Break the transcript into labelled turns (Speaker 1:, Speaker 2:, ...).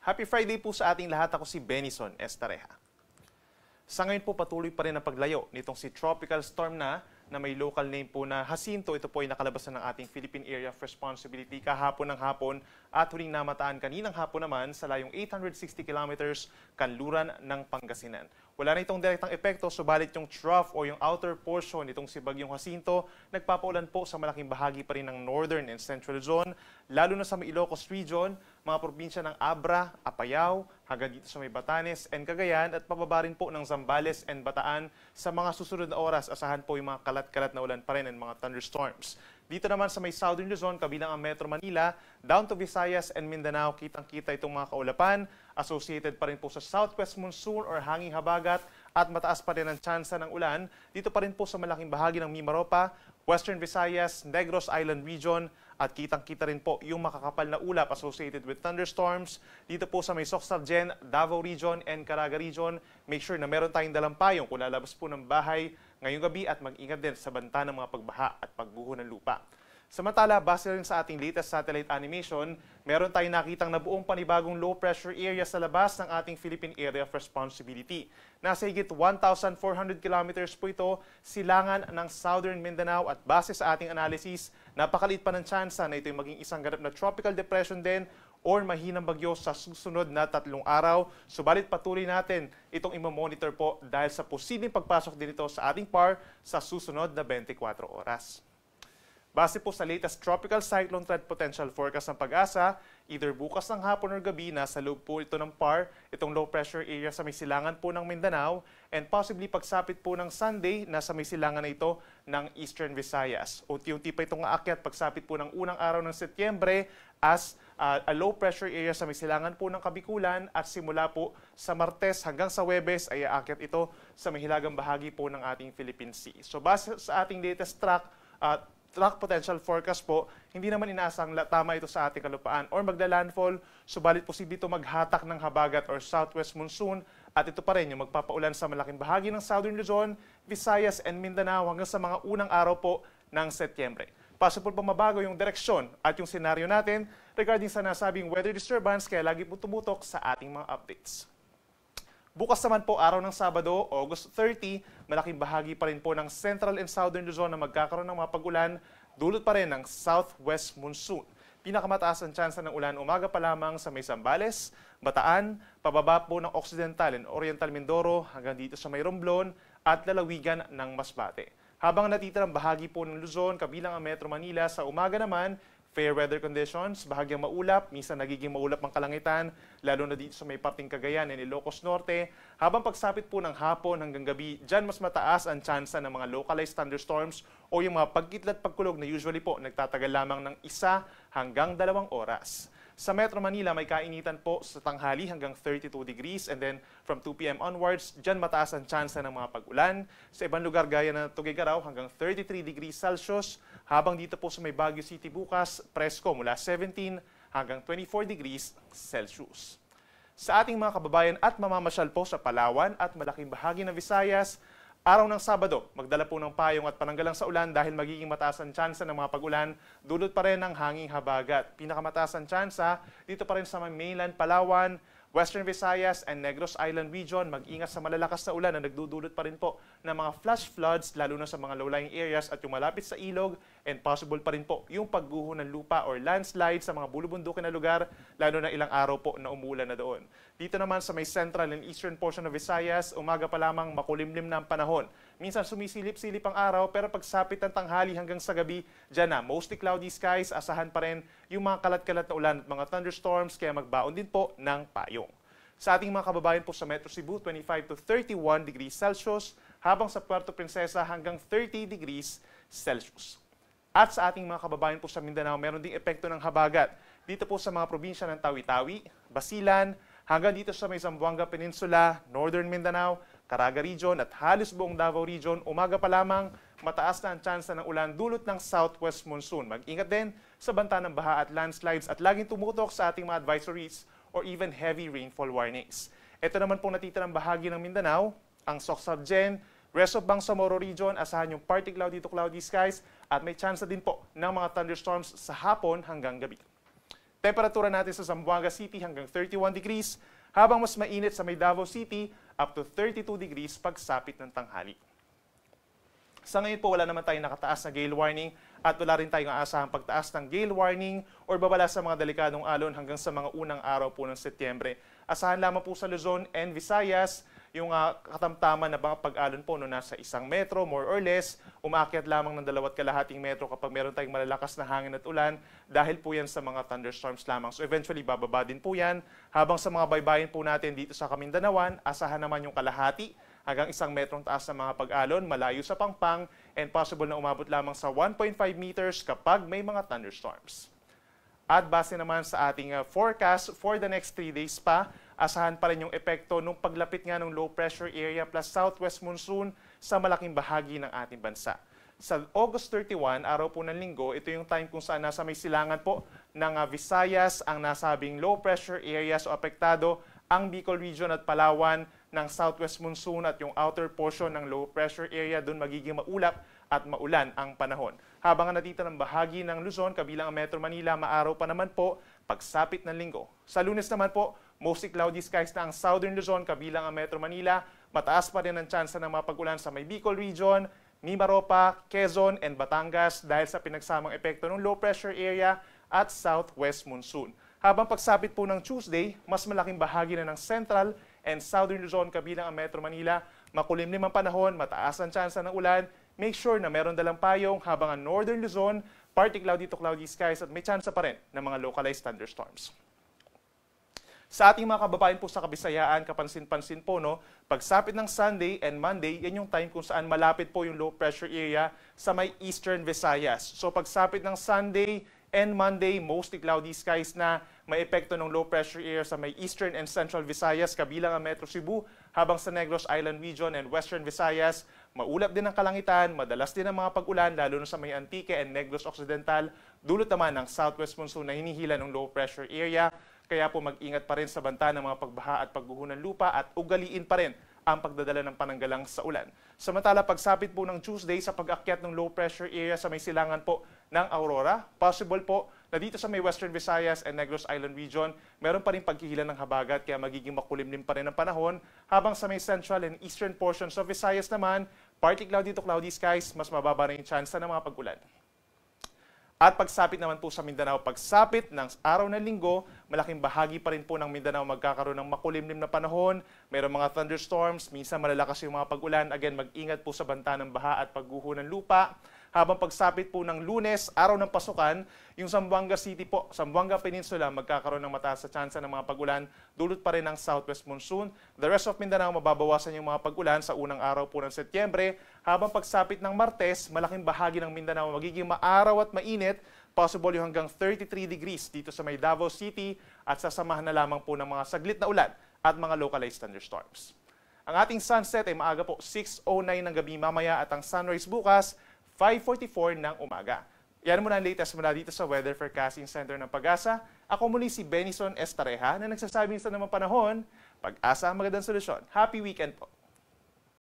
Speaker 1: Happy Friday po sa ating lahat. Ako si Benison Estareja. Sa ngayon po patuloy pa rin ang paglayo nitong si Tropical Storm na may local name po na Jacinto. Ito po ay nakalabas na ng ating Philippine Area of Responsibility kahapon ng hapon at huling namataan kaninang hapon naman sa layong 860 kilometers kanluran ng Pangasinan. Wala na itong direktang epekto, subalit yung trough o yung outer portion nitong si Bagyong Jacinto nagpapaulan po sa malaking bahagi pa rin ng northern and central zone, lalo na sa may Ilocos region, mga probinsya ng Abra, Apayao, hanggang dito sa may Batanes and Cagayan at pababa rin po ng Zambales and Bataan. Sa mga susunod na oras, asahan po yung mga kalat-kalat na ulan pa rin and mga thunderstorms. Dito naman sa may Southern Luzon, kabilang ang Metro Manila, down to Visayas and Mindanao, kitang-kita itong mga kaulapan. Associated pa rin po sa southwest monsoon or hanging habagat at mataas pa rin ang tsansa ng ulan. Dito pa rin po sa malaking bahagi ng Mimaropa, Western Visayas, Negros Island region at kitang-kita rin po yung makakapal na ulap associated with thunderstorms. Dito po sa may Soxargen, Davao region and Caraga region, make sure na meron tayong dalang payong kung lalabas po ng bahay ngayong gabi at mag-ingat din sa banta ng mga pagbaha at pagbuho ng lupa. Samantala, base rin sa ating latest satellite animation, meron tayong nakitang nabuong panibagong low pressure area sa labas ng ating Philippine Area of Responsibility. Nasa higit 1,400 kilometers po ito, silangan ng Southern Mindanao at base sa ating analysis, napakaliit pa ng tsansa na ito ay maging isang ganap na tropical depression din or mahinang bagyo sa susunod na 3 araw. Subalit patuloy natin itong imamonitor po dahil sa posibleng pagpasok din ito sa ating PAR sa susunod na 24 oras. Base po sa latest Tropical Cyclone Threat Potential Forecast ng Pag-asa, either bukas ng hapon or gabi, nasa loob po ito ng PAR, itong low pressure area sa may silangan po ng Mindanao, and possibly pagsapit po ng Sunday, nasa may silangan na ito ng Eastern Visayas. Unti-unti pa itong aakyat pagsapit po ng unang araw ng Setyembre as a low pressure area sa may silangan po ng Kabikulan at simula po sa Martes hanggang sa Huwebes ay aakyat ito sa may hilagang bahagi po ng ating Philippine Sea. So base sa ating latest track potential forecast po, hindi naman inaasang tama ito sa ating kalupaan or magla-landfall, subalit posible ito maghatak ng habagat or southwest monsoon at ito pa rin yung magpapaulan sa malaking bahagi ng Southern Luzon, Visayas and Mindanao hanggang sa mga unang araw po ng Setyembre. Possible pa mabago yung direksyon at yung senaryo natin regarding sa nasabing weather disturbance kaya lagi po tumutok sa ating mga updates. Bukas naman po araw ng Sabado, August 30, malaking bahagi pa rin po ng Central and Southern Luzon na magkakaroon ng mga pag-ulan, dulot pa rin ng southwest monsoon. Pinakamataas ang tsansa ng ulan umaga pa lamang sa may Zambales, Bataan, pababa po ng Occidental and Oriental Mindoro hanggang dito sa may Romblon at lalawigan ng Masbate. Habang natitirang bahagi po ng Luzon, kabilang ang Metro Manila, sa umaga naman, fair weather conditions, bahagyang maulap, minsan nagiging maulap ang kalangitan, lalo na dito sa may parting Cagayan and Ilocos Norte. Habang pagsapit po ng hapon hanggang gabi, dyan mas mataas ang tsansa ng mga localized thunderstorms o yung mga pagkitlat pagkulog na usually po nagtatagal lamang ng 1 hanggang 2 oras. Sa Metro Manila, may kainitan po sa tanghali hanggang 32 degrees and then from 2 p.m. onwards, dyan mataas ang tsansa ng mga pag-ulan. Sa ibang lugar gaya ng Tuguegarao hanggang 33 degrees Celsius, habang dito po sa may Baguio City bukas, presko mula 17 hanggang 24 degrees Celsius. Sa ating mga kababayan at mamamasyal po sa Palawan at malaking bahagi ng Visayas, araw ng Sabado, magdala po ng payong at pananggalang sa ulan dahil magiging mataas ang tsansa ng mga pag-ulan, dulot pa rin ng hanging habagat. Pinakamataas ang tsansa dito pa rin sa mainland Palawan, Western Visayas and Negros Island region. Mag-ingat sa malalakas na ulan na nagdudulot pa rin po ng mga flash floods lalo na sa mga low-lying areas at yung malapit sa ilog and possible pa rin po yung pagguho ng lupa or landslide sa mga bulubundukin na lugar lalo na ilang araw po na umulan na doon. Dito naman sa may central and eastern portion of Visayas, umaga pa lamang makulimlim na ang panahon. Minsan sumisilip-silip ang araw pero pagsapit ng tanghali hanggang sa gabi, dyan na mostly cloudy skies, asahan pa rin yung mga kalat-kalat na ulan at mga thunderstorms kaya magbaon din po ng payong. Sa ating mga kababayan po sa Metro Cebu, 25 to 31 degrees Celsius, habang sa Puerto Princesa hanggang 30 degrees Celsius. At sa ating mga kababayan po sa Mindanao, meron ding epekto ng habagat. Dito po sa mga probinsya ng Tawi-Tawi, Basilan, hanggang dito sa may Zamboanga Peninsula, Northern Mindanao, Caraga Region at halos buong Davao Region, umaga pa lamang, mataas na ang tsansa ng ulan dulot ng southwest monsoon. Mag-ingat din sa banta ng baha at landslides at laging tumutok sa ating mga advisories or even heavy rainfall warnings. Ito naman pong natitirang bahagi ng Mindanao, ang Soxargen, rest of Bangsamoro Region, asahan yung partly cloudy to cloudy skies at may tsansa din po ng mga thunderstorms sa hapon hanggang gabi. Temperatura natin sa Zamboanga City hanggang 31 degrees, habang mas mainit sa may Davao City up to 32 degrees pagsapit ng tanghali. Sa ngayon po, wala naman tayong nakataas na gale warning at wala rin tayong aasahang pagtaas ng gale warning or babala sa mga delikadong alon hanggang sa mga unang araw po ng Setyembre. Asahan lamang po sa Luzon and Visayas yung katamtaman na mga pag-alon po nasa 1 metro, more or less, umaakyat lamang ng 2.5 metro kapag meron tayong malalakas na hangin at ulan dahil po yan sa mga thunderstorms lamang. So eventually, bababa din po yan. Habang sa mga baybayin po natin dito sa Kamindanawan, asahan naman yung kalahati hanggang 1 metrong taas ng mga pag-alon, malayo sa Pangpang, and possible na umabot lamang sa 1.5 meters kapag may mga thunderstorms. At base naman sa ating forecast for the next 3 days pa, asahan pa rin yung epekto ng paglapit nga ng low pressure area plus southwest monsoon sa malaking bahagi ng ating bansa. Sa August 31, araw po ng linggo, ito yung time kung saan nasa may silangan po ng Visayas ang nasabing low pressure areas o apektado ang Bicol Region at Palawan ng southwest monsoon at yung outer portion ng low pressure area doon magiging maulap at maulan ang panahon. Habang natita ng bahagi ng Luzon, kabilang ang Metro Manila, maaraw pa naman po pagsapit ng linggo. Sa Lunes naman po, mostly cloudy skies na ang Southern Luzon, kabilang ang Metro Manila. Mataas pa rin ang tsansa ng mga pag-ulan sa may Bicol Region, Mimaropa, Quezon, and Batangas dahil sa pinagsamang epekto ng low pressure area at southwest monsoon. Habang pagsapit po ng Tuesday, mas malaking bahagi na ng Central and Southern Luzon, kabilang ang Metro Manila. Makulimlim ang panahon, mataas ang tsansa ng ulan. Make sure na meron dalang payong, habang ang Northern Luzon, partly cloudy to cloudy skies at may tsansa pa rin ng mga localized thunderstorms. Sa ating mga kababayan po sa Kabisayaan, kapansin-pansin po, pagsapit ng Sunday and Monday, yan yung time kung saan malapit po yung low pressure area sa may Eastern Visayas. So pagsapit ng Sunday and Monday, mostly cloudy skies na, may epekto ng low pressure area sa may Eastern and Central Visayas, kabilang ang Metro Cebu, habang sa Negros Island Region and Western Visayas, maulap din ang kalangitan, madalas din ang mga pag-ulan, lalo na sa may Antique and Negros Occidental, dulot naman ng southwest monsoon na hinihila ng low pressure area. Kaya po mag-ingat pa rin sa banta ng mga pagbaha at pagguho ng lupa at ugaliin pa rin ang pagdadala ng pananggalang sa ulan. Samantala, pagsapit po ng Tuesday sa pag-akyat ng low pressure area sa may silangan po ng Aurora, possible po na dito sa may Western Visayas and Negros Island Region, meron pa rin paghihilan ng habagat kaya magiging makulimlim pa rin ang panahon, habang sa may Central and Eastern portions of Visayas naman, partly cloudy to cloudy skies, mas mababa na yung tsansa ng mga pag-ulan. At pagsapit naman po sa Mindanao, pagsapit ng araw ng linggo, malaking bahagi pa rin po ng Mindanao magkakaroon ng makulimlim na panahon. Mayroong mga thunderstorms, minsan malalakas yung mga pag-ulan. Again, mag-ingat po sa banta ng baha at pagguho ng lupa. Habang pagsapit po ng Lunes, araw ng pasukan, yung Zamboanga City po, Zamboanga Peninsula, magkakaroon ng mataas sa tsansa ng mga pag-ulan, dulot pa rin ng southwest monsoon. The rest of Mindanao, mababawasan yung mga pag-ulan sa unang araw po ng Setyembre. Habang pagsapit ng Martes, malaking bahagi ng Mindanao magiging maaraw at mainit, possible yung hanggang 33 degrees dito sa may Davao City, at sasamahan na lamang po ng mga saglit na ulan at mga localized thunderstorms. Ang ating sunset ay maaga po 6:09 ng gabi mamaya at ang sunrise bukas 5:44 ng umaga. Yan muna ang latest mula dito sa Weather Forecasting Center ng Pag-asa. Ako muli si Benison Estareja na nagsasabing sa naman panahon, Pag-asa ang magandang solusyon. Happy weekend po!